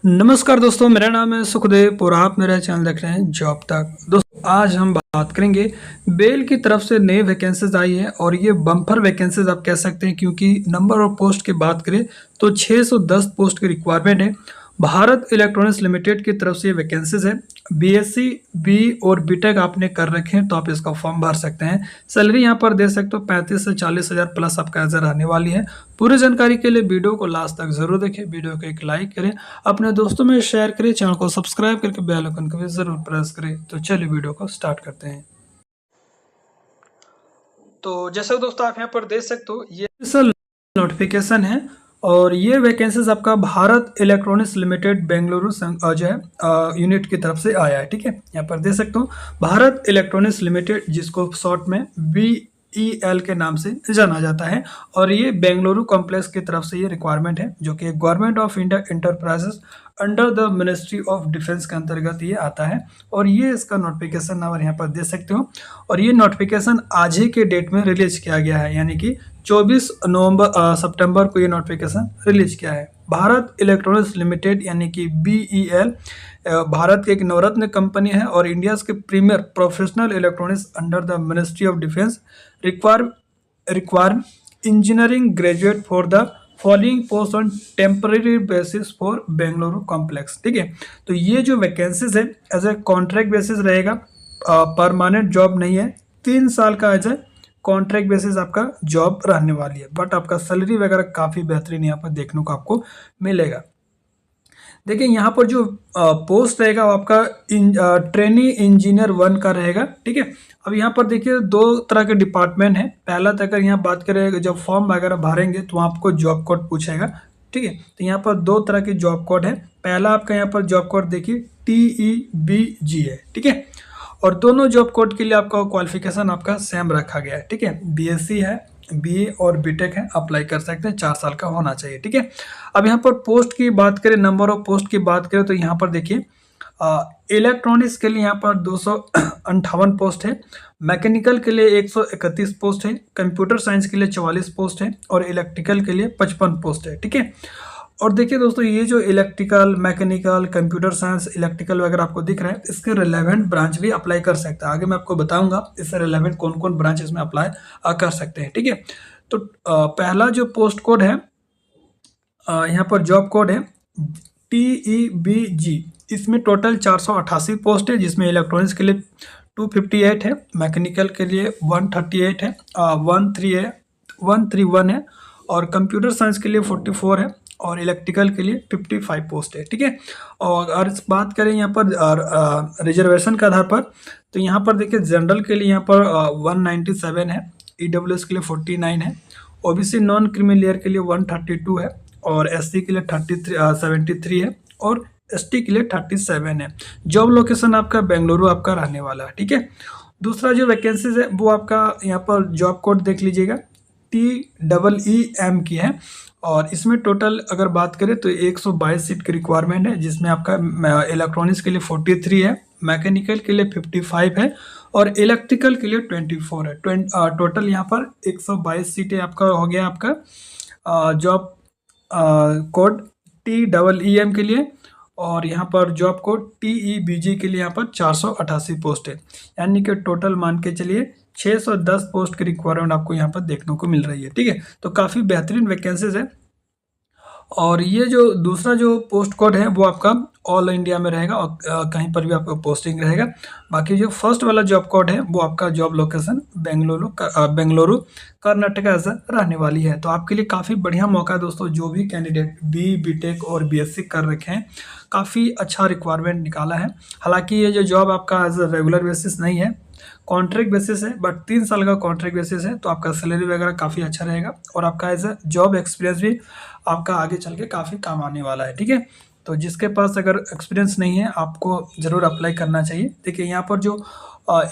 नमस्कार दोस्तों, मेरा नाम है सुखदेव और आप मेरा चैनल देख रहे हैं जॉब तक। दोस्तों आज हम बात करेंगे बेल की तरफ से नई वैकेंसीज आई है और ये बम्पर वैकेंसीज आप कह सकते हैं, क्योंकि नंबर ऑफ पोस्ट की बात करें तो 610 पोस्ट की रिक्वायरमेंट है। भारत इलेक्ट्रॉनिक्स लिमिटेड की तरफ से ये वैकेंसीज है। बीएससी बी और बीटेक आपने कर रखे हैं तो आप इसका फॉर्म भर सकते हैं। सैलरी यहाँ पर दे सकते हो 35 से 40 हज़ार प्लस आपका नजर आने वाली है। पूरी जानकारी के लिए वीडियो को लास्ट तक जरूर देखें, वीडियो को एक लाइक करें, अपने दोस्तों में शेयर करें, चैनल को सब्सक्राइब करके बेल आइकन को भी जरूर प्रेस करें। तो चलिए वीडियो को स्टार्ट करते हैं। तो जैसे दोस्तों आप यहाँ पर देख सकते हो ये नोटिफिकेशन है और ये वैकेंसीज आपका भारत इलेक्ट्रॉनिक्स लिमिटेड बेंगलुरु जो है यूनिट की तरफ से आया है। ठीक है, यहाँ पर देख सकते हो भारत इलेक्ट्रॉनिक्स लिमिटेड, जिसको शॉर्ट में BEL के नाम से जाना जाता है, और ये बेंगलुरु कॉम्प्लेक्स की तरफ से ये रिक्वायरमेंट है, जो कि government of India enterprises under the ministry of defence के अंतर्गत ये आता है। और ये इसका नोटिफिकेशन नंबर यहाँ पर दे सकते हो, और ये नोटिफिकेशन आज ही के डेट में रिलीज किया गया है, यानी कि 24 सितंबर को ये नोटिफिकेशन रिलीज किया है। भारत इलेक्ट्रॉनिक्स लिमिटेड यानी कि BEL भारत की एक नवरत्न कंपनी है और इंडिया के premier professional electronics under the ministry of defence require engineering graduate for the following post on temporary basis for Bengaluru complex. ठीक है, तो ये जो वैकेंसीज है एज ए कॉन्ट्रैक्ट बेसिस रहेगा, परमानेंट जॉब नहीं है। 3 साल का एज ए कॉन्ट्रैक्ट बेसिस आपका जॉब रहने वाली है, बट आपका सैलरी वगैरह काफ़ी बेहतरीन यहाँ पर देखने को आपको मिलेगा। देखिए यहाँ पर जो पोस्ट रहेगा वो आपका ट्रेनी इंजीनियर 1 का रहेगा। ठीक है, अब यहाँ पर देखिए 2 तरह के डिपार्टमेंट है। पहला तो अगर यहाँ बात करें, जब फॉर्म वगैरह भरेंगे तो आपको जॉब कोड पूछेगा। ठीक है, तो यहाँ पर 2 तरह की जॉब कोड है। पहला आपका यहाँ पर जॉब कोड देखिए TEBG है। ठीक है, और दोनों जॉब कोड के लिए आपका क्वालिफिकेशन आपका सेम रखा गया है। ठीक है, BSc है, BA और बीटेक है, अप्लाई कर सकते हैं, 4 साल का होना चाहिए। ठीक है, अब यहाँ पर पोस्ट की बात करें, नंबर ऑफ पोस्ट की बात करें तो यहाँ पर देखिए इलेक्ट्रॉनिक्स के लिए यहाँ पर 258 पोस्ट है, मैकेनिकल के लिए 131 पोस्ट है, कंप्यूटर साइंस के लिए 44 पोस्ट है और इलेक्ट्रिकल के लिए 55 पोस्ट है। ठीक है, और देखिए दोस्तों ये जो electrical, mechanical, computer science, electrical वगैरह आपको दिख रहा है, इसके रिलेवेंट ब्रांच भी अप्लाई कर सकता है। आगे मैं आपको बताऊंगा इससे रिलेवेंट कौन कौन ब्रांच इसमें अप्लाई कर सकते हैं। ठीक है, तो पहला जो पोस्ट कोड है, यहाँ पर जॉब कोड है TEBG। इसमें टोटल 488 पोस्ट है, जिसमें इलेक्ट्रॉनिक्स के लिए 258 है, मैकेनिकल के लिए 138 है, 131 है, और कंप्यूटर साइंस के लिए 44 है और इलेक्ट्रिकल के लिए 55 पोस्ट है। ठीक है, और अगर इस बात करें यहाँ पर रिजर्वेशन के आधार पर, तो यहाँ पर देखिए जनरल के लिए यहाँ पर 197 है, EWS के लिए 49 है, OBC नॉन क्रीमी लेयर के लिए 132 है और SC के लिए 73 है और ST के लिए 37 है। जॉब लोकेशन आपका बेंगलुरु आपका रहने वाला है। ठीक है, दूसरा जो वैकेंसीज है वो आपका यहाँ पर जॉब कोड देख लीजिएगा TEEM की है, और इसमें टोटल अगर बात करें तो 122 सीट की रिक्वायरमेंट है, जिसमें आपका इलेक्ट्रॉनिक्स के लिए 43 है, मैकेनिकल के लिए 55 है और इलेक्ट्रिकल के लिए 24 है। टोटल यहाँ पर 122 सीटें आपका हो गया आपका जॉब कोड TEEM के लिए, और यहाँ पर जॉब कोड TEBG के लिए यहाँ पर 488 पोस्ट है, यानी कि टोटल मान के चलिए 610 पोस्ट की रिक्वायरमेंट आपको यहाँ पर देखने को मिल रही है। ठीक है, तो काफ़ी बेहतरीन वैकेंसीज है। और ये जो दूसरा जो पोस्ट कोड है वो आपका ऑल इंडिया में रहेगा और कहीं पर भी आपका पोस्टिंग रहेगा। बाकी जो फर्स्ट वाला जॉब कोड है वो आपका जॉब लोकेशन बेंगलुरु कर्नाटका ऐसा रहने वाली है। तो आपके लिए काफ़ी बढ़िया मौका है दोस्तों, जो भी कैंडिडेट बीटेक और BSc कर रखे हैं, काफ़ी अच्छा रिक्वायरमेंट निकाला है। हालांकि ये जो जॉब आपका एज अ रेगुलर बेसिस नहीं है, कॉन्ट्रैक्ट बेसिस है, बट 3 साल का कॉन्ट्रैक्ट बेसिस है, तो आपका सैलरी वगैरह काफ़ी अच्छा रहेगा और आपका एज अ जॉब एक्सपीरियंस भी आपका आगे चल के काफ़ी काम आने वाला है। ठीक है, तो जिसके पास अगर एक्सपीरियंस नहीं है आपको ज़रूर अप्लाई करना चाहिए। देखिए यहाँ पर जो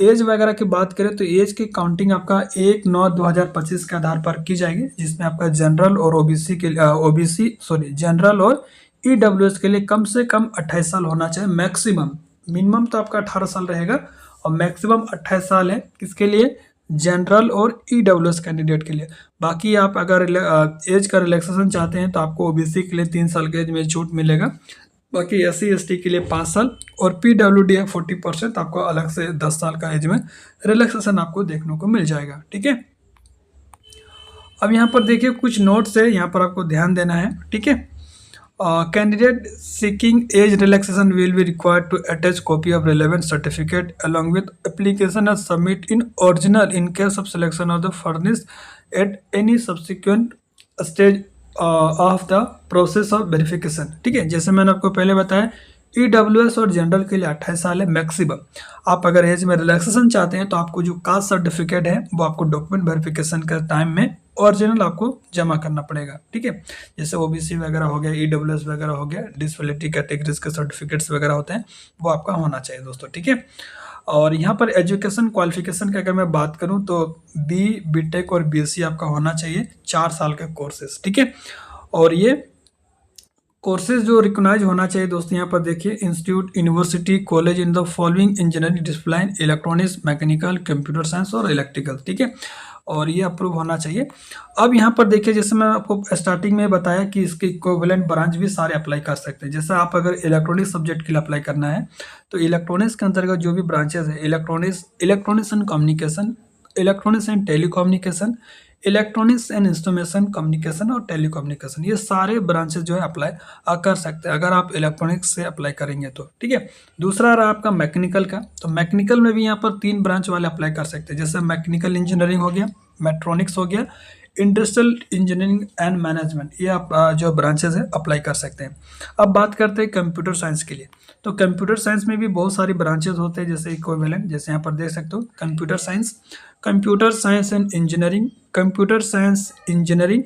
एज वगैरह की बात करें तो एज की काउंटिंग आपका 1/9/2025 के आधार पर की जाएगी, जिसमें आपका जनरल और जनरल और EWS के लिए कम से कम 28 साल होना चाहिए मैक्सिमम। मिनिमम तो आपका 18 साल रहेगा और मैक्सिमम 28 साल है, किसके लिए, जनरल और EWS कैंडिडेट के लिए। बाकी आप अगर एज का रिलैक्सेशन चाहते हैं तो आपको OBC के लिए 3 साल के एज में छूट मिलेगा, बाकी SC ST के लिए 5 साल और PWD है 40%, आपको अलग से 10 साल का एज में रिलैक्सेशन आपको देखने को मिल जाएगा। ठीक है, अब यहाँ पर देखिए कुछ नोट्स है, यहाँ पर आपको ध्यान देना है। ठीक है, candidate seeking age relaxation will be required to attach copy of relevant certificate along with application and submit in original in case of selection of the furnish at any subsequent stage of the process of verification. ठीक है, जैसे मैंने आपको पहले बताया EWS और general के लिए 28 साल है मैक्सिमम। आप अगर एज में रिलैक्सेशन चाहते हैं तो आपको जो कास्ट सर्टिफिकेट है वो आपको डॉक्यूमेंट वेरिफिकेशन के टाइम में ओरिजिनल आपको जमा करना पड़ेगा। ठीक है, जैसे OBC वगैरह हो गया, EWS वगैरह हो गया, डिसेबिलिटी कैटेगरीज के सर्टिफिकेट्स वगैरह होते हैं, वो आपका होना चाहिए दोस्तों। ठीक है, और यहाँ पर एजुकेशन क्वालिफिकेशन की अगर मैं बात करूँ तो BTech और BSc आपका होना चाहिए, 4 साल के कोर्सेज। ठीक है, और ये कोर्सेज जो रिकॉग्नाइज होना चाहिए दोस्तों, यहाँ पर देखिए institute, university, college in the following engineering discipline electronics, mechanical, computer science और इलेक्ट्रिकल। ठीक है, और ये अप्रूव होना चाहिए। अब यहाँ पर देखिए जैसे मैं आपको स्टार्टिंग में बताया कि इसके इक्विवेलेंट ब्रांच भी सारे अप्लाई कर सकते हैं। जैसे आप अगर इलेक्ट्रॉनिक्स सब्जेक्ट के लिए अप्लाई करना है तो इलेक्ट्रॉनिक्स के अंतर्गत जो भी ब्रांचेज है, electronics and communication, electronics and telecommunication, electronics and instrumentation communication और टेलीकम्युनिकेशन, ये सारे ब्रांचेस जो है अप्लाई कर सकते हैं अगर आप इलेक्ट्रॉनिक्स से अप्लाई करेंगे तो। ठीक है, दूसरा रहा आपका मैकेनिकल का, तो मैकेनिकल में भी यहाँ पर 3 ब्रांच वाले अप्लाई कर सकते हैं। जैसे मैकेनिकल इंजीनियरिंग हो गया, मेट्रॉनिक्स हो गया, इंडस्ट्रियल इंजीनियरिंग एंड मैनेजमेंट, ये आप जो ब्रांचेस है अप्लाई कर सकते हैं। अब बात करते हैं कंप्यूटर साइंस के लिए, तो कंप्यूटर साइंस में भी बहुत सारी ब्रांचेस होते हैं जैसे इक्विवेलेंट, जैसे यहाँ पर देख सकते हो computer science, computer science and engineering, computer science engineering,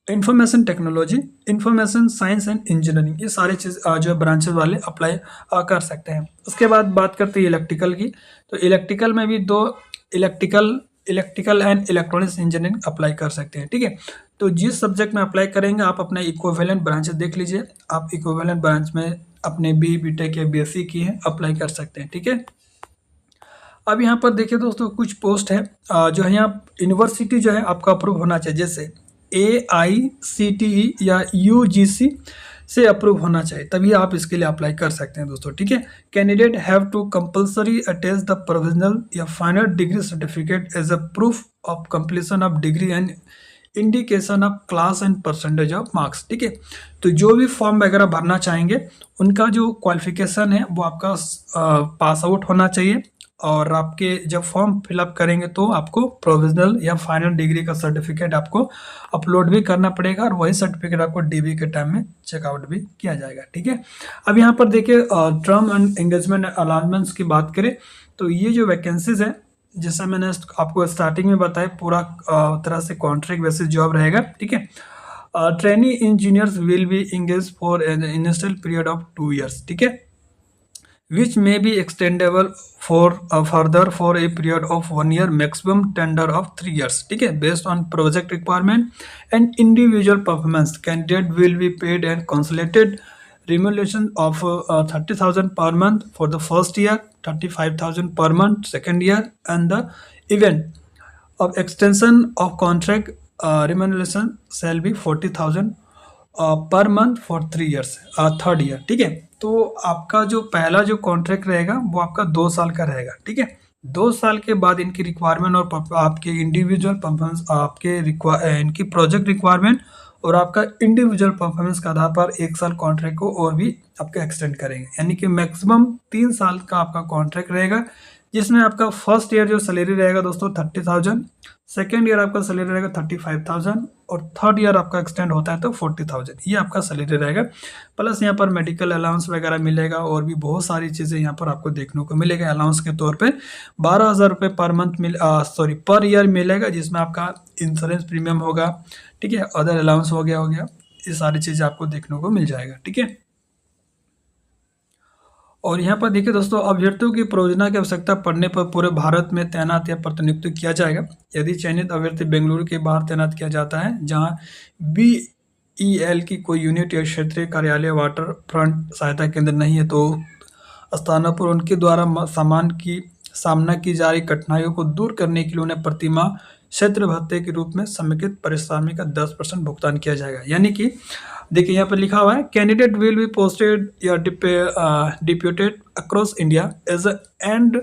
information technology, information science and engineering, ये सारे चीज़ जो ब्रांचेस वाले अप्लाई कर सकते हैं। उसके बाद बात करते हैं इलेक्ट्रिकल की, तो इलेक्ट्रिकल में भी 2 electrical and electronics engineering apply कर सकते हैं। ठीक है, तो जिस सब्जेक्ट में अप्लाई करेंगे आप अपना इक्विवेलेंट ब्रांचेस देख लीजिए, आप इक्विवेलेंट ब्रांच में अपने BTech या BSc की है अप्लाई कर सकते हैं। ठीक है, अब यहाँ पर देखिए दोस्तों कुछ पोस्ट है जो है, यहाँ यूनिवर्सिटी जो है आपका अप्रूव होना चाहिए, जैसे AICTE या UGC से अप्रूव होना चाहिए, तभी आप इसके लिए अप्लाई कर सकते हैं दोस्तों। ठीक है, candidate have to compulsory attach the provisional या final degree certificate as a proof of completion of degree and indication of class and percentage of marks. ठीक है, तो जो भी फॉर्म वगैरह भरना चाहेंगे उनका जो क्वालिफिकेशन है वो आपका पास आउट होना चाहिए, और आपके जब फॉर्म फिलअप करेंगे तो आपको प्रोविजनल या फाइनल डिग्री का सर्टिफिकेट आपको अपलोड भी करना पड़ेगा, और वही सर्टिफिकेट आपको DB के टाइम में चेकआउट भी किया जाएगा। ठीक है, अब यहाँ पर देखिए टर्म एंड एंगेजमेंट अलाउंसमेंट्स की बात करें तो ये जो वैकेंसीज है जैसा मैंने आपको स्टार्टिंग में बताया पूरा तरह से कॉन्ट्रैक्ट बेसिस जॉब रहेगा। ठीक है, trainee engineers will be engage for an initial period of 2 years। ठीक है, which may be extendable for further for a period of 1 year, maximum tender of 3 years। ठीक है, based on project requirement and individual performance, candidate will be paid and consolidated remuneration of 30,000 per month for the first year, 35,000 per month second year, and the event of extension of contract remuneration shall be 40,000 per month for 3 years third year. ठीक है, तो आपका जो पहला जो contract रहेगा वो आपका 2 साल का रहेगा। ठीक है, 2 साल के बाद इनकी रिक्वायरमेंट और आपके इंडिविजुअल परफॉर्मेंस, आपके इनकी प्रोजेक्ट रिक्वायरमेंट और आपका इंडिविजुअल परफॉर्मेंस के आधार पर 1 साल कॉन्ट्रैक्ट को और भी आपका एक्सटेंड करेंगे, यानी कि मैक्सिमम 3 साल का आपका कॉन्ट्रैक्ट रहेगा, जिसमें आपका फर्स्ट ईयर जो सैलरी रहेगा दोस्तों 30,000, सेकेंड ईयर आपका सैलरी रहेगा 35,000 और थर्ड ईयर आपका एक्सटेंड होता है तो 40,000, ये आपका सैलरी रहेगा। प्लस यहाँ पर मेडिकल अलाउंस वगैरह मिलेगा और भी बहुत सारी चीज़ें यहाँ पर आपको देखने को मिलेगा। अलाउंस के तौर पे 12,000 रुपये पर मंथ पर ईयर मिलेगा, जिसमें आपका इंश्योरेंस प्रीमियम होगा। ठीक है, अदर अलाउंस हो गया, ये सारी चीज़ें आपको देखने को मिल जाएगा। ठीक है, और यहाँ पर देखिए दोस्तों, अभ्यर्थियों की परियोजना की आवश्यकता पड़ने पर पूरे भारत में तैनात या प्रतिनियुक्त किया जाएगा। यदि चयनित अभ्यर्थी बेंगलुरु के बाहर तैनात किया जाता है जहाँ BEL की कोई यूनिट या क्षेत्रीय कार्यालय वाटर फ्रंट सहायता केंद्र नहीं है, तो स्थानों पर उनके द्वारा सामना की जा रही कठिनाइयों को दूर करने के लिए उन्हें प्रतिमाह क्षेत्र भत्ते के रूप में समेकित परिश्रमी का 10% भुगतान किया जाएगा। यानी कि देखिए यहाँ पर लिखा हुआ है, कैंडिडेट विल बी पोस्टेड या deputed across India as and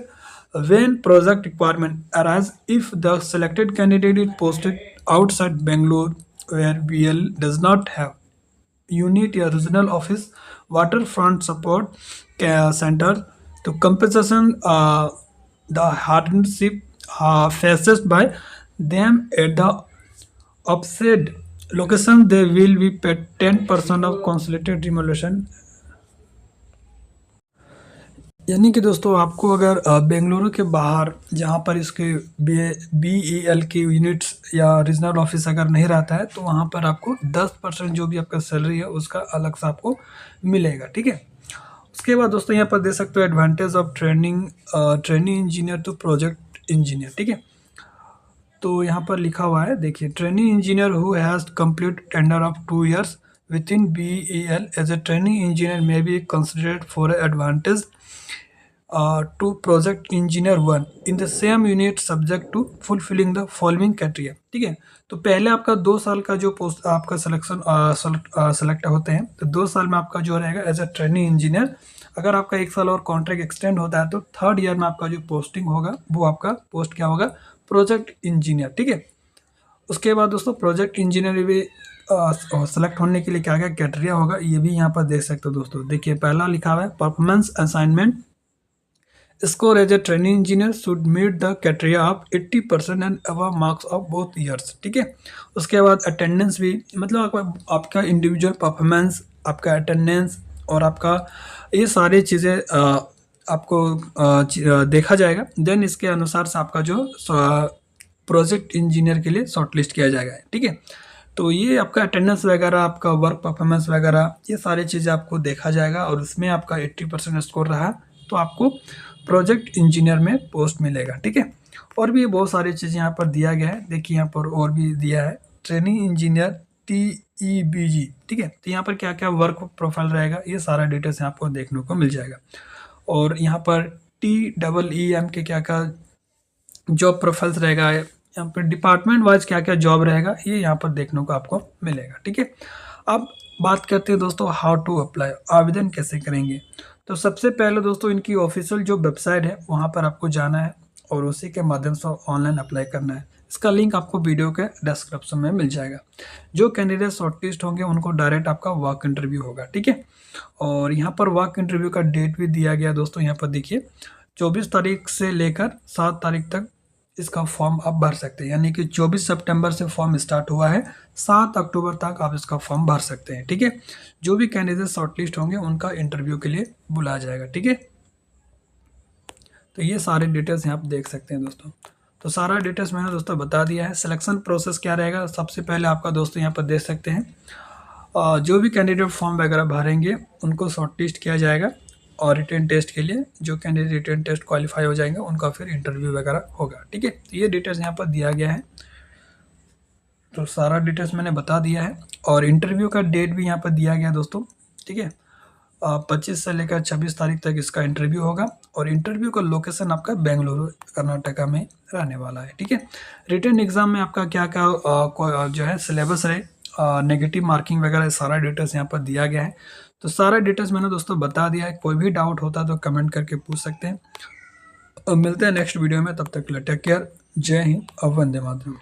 when project requirement arise. If the selected candidate is posted outside Bangalore where BL does not have unit or regional office, waterfront support center, to compensation the hardship faces by them at the offset location, they will be paid 10% of consolidated remuneration। यानी कि दोस्तों आपको अगर बेंगलुरु के बाहर जहाँ पर इसके BEL के यूनिट्स या रीजनल ऑफिस अगर नहीं रहता है तो वहाँ पर आपको 10% जो भी आपका सैलरी है उसका अलग से आपको मिलेगा, ठीक है। उसके बाद दोस्तों यहाँ पर दे सकते हो advantage of training engineer to project engineer, ठीक है। तो यहाँ पर लिखा हुआ है, देखिए, training engineer who has complete tender of 2 years within BEL as a training engineer may be considered for an advantage to project engineer 1 in the same unit subject to fulfilling the following criteria, ठीक है। तो पहले आपका 2 साल का जो post आपका select होते हैं, तो 2 साल में आपका जो रहेगा एज ए ट्रेनिंग इंजीनियर। अगर आपका 1 साल और कॉन्ट्रैक्ट एक्सटेंड होता है तो 3rd ईयर में आपका जो पोस्टिंग होगा वो आपका पोस्ट क्या होगा, प्रोजेक्ट इंजीनियर, ठीक है। उसके बाद दोस्तों प्रोजेक्ट इंजीनियर भी सेलेक्ट होने के लिए क्या क्या क्राइटेरिया होगा ये भी यहाँ पर देख सकते हो दोस्तों। देखिए पहला लिखा हुआ है performance assignment score as a training engineer should meet the criteria of 80% and above marks of both years, ठीक है। उसके बाद अटेंडेंस भी, मतलब आपका इंडिविजुअल परफॉर्मेंस, आपका अटेंडेंस और आपका ये सारी चीज़ें आपको देखा जाएगा। देन इसके अनुसार से आपका जो प्रोजेक्ट इंजीनियर के लिए शॉर्टलिस्ट किया जाएगा, ठीक है। तो ये आपका अटेंडेंस वगैरह, आपका वर्क परफॉर्मेंस वगैरह, ये सारी चीज़ें आपको देखा जाएगा और उसमें आपका 80% स्कोर रहा तो आपको प्रोजेक्ट इंजीनियर में पोस्ट मिलेगा, ठीक है। और भी बहुत सारी चीज़ें यहाँ पर दिया गया है, देखिए यहाँ पर और भी दिया है ट्रेनिंग इंजीनियर TEBG, ठीक है। तो यहाँ पर क्या क्या वर्क प्रोफाइल रहेगा ये सारा डिटेल्स आपको देखने को मिल जाएगा। और यहाँ पर TEEM के क्या क्या जॉब प्रोफाइल्स रहेगा, यहाँ पर डिपार्टमेंट वाइज क्या क्या जॉब रहेगा ये यहाँ पर देखने को आपको मिलेगा, ठीक है। अब बात करते हैं दोस्तों हाउ टू अप्लाई, आवेदन कैसे करेंगे। तो सबसे पहले दोस्तों इनकी ऑफिशियल जो वेबसाइट है वहाँ पर आपको जाना है और उसी के माध्यम से ऑनलाइन अप्लाई करना है। इसका लिंक आपको वीडियो के डिस्क्रिप्शन में मिल जाएगा। जो कैंडिडेट शॉर्टलिस्ट होंगे उनको डायरेक्ट आपका वर्क इंटरव्यू होगा, ठीक है। और यहाँ पर वर्क इंटरव्यू का डेट भी दिया गया दोस्तों, यहाँ पर देखिए 24 तारीख से लेकर 7 तारीख तक इसका फॉर्म आप भर सकते हैं। यानी कि 24 सितंबर से फॉर्म स्टार्ट हुआ है, 7 अक्टूबर तक आप इसका फॉर्म भर सकते हैं, ठीक है। जो भी कैंडिडेट शॉर्टलिस्ट होंगे उनका इंटरव्यू के लिए बुलाया जाएगा, ठीक है। तो ये सारे डिटेल्स यहाँ आप देख सकते हैं दोस्तों। तो सारा डिटेल्स मैंने दोस्तों बता दिया है। सिलेक्शन प्रोसेस क्या रहेगा, सबसे पहले आपका दोस्तों यहाँ पर देख सकते हैं जो भी कैंडिडेट फॉर्म वगैरह भरेंगे उनको शॉर्टलिस्ट किया जाएगा और रिटन टेस्ट के लिए जो कैंडिडेट रिटन टेस्ट क्वालिफाई हो जाएंगे उनका फिर इंटरव्यू वगैरह होगा, ठीक है। तो ये डिटेल्स यहाँ पर दिया गया है। तो सारा डिटेल्स मैंने बता दिया है और इंटरव्यू का डेट भी यहाँ पर दिया गया दोस्तों, ठीक है। 25 से लेकर 26 तारीख तक इसका इंटरव्यू होगा और इंटरव्यू का लोकेशन आपका बेंगलुरु कर्नाटका में रहने वाला है, ठीक है। रिटन एग्जाम में आपका क्या क्या जो है सिलेबस है, नेगेटिव मार्किंग वगैरह सारा डिटेल्स यहाँ पर दिया गया है। तो सारा डिटेल्स मैंने दोस्तों बता दिया है। कोई भी डाउट होता तो कमेंट करके पूछ सकते हैं और मिलते हैं नेक्स्ट वीडियो में। तब तक टेक केयर, जय हिंद और वंदे मातरम।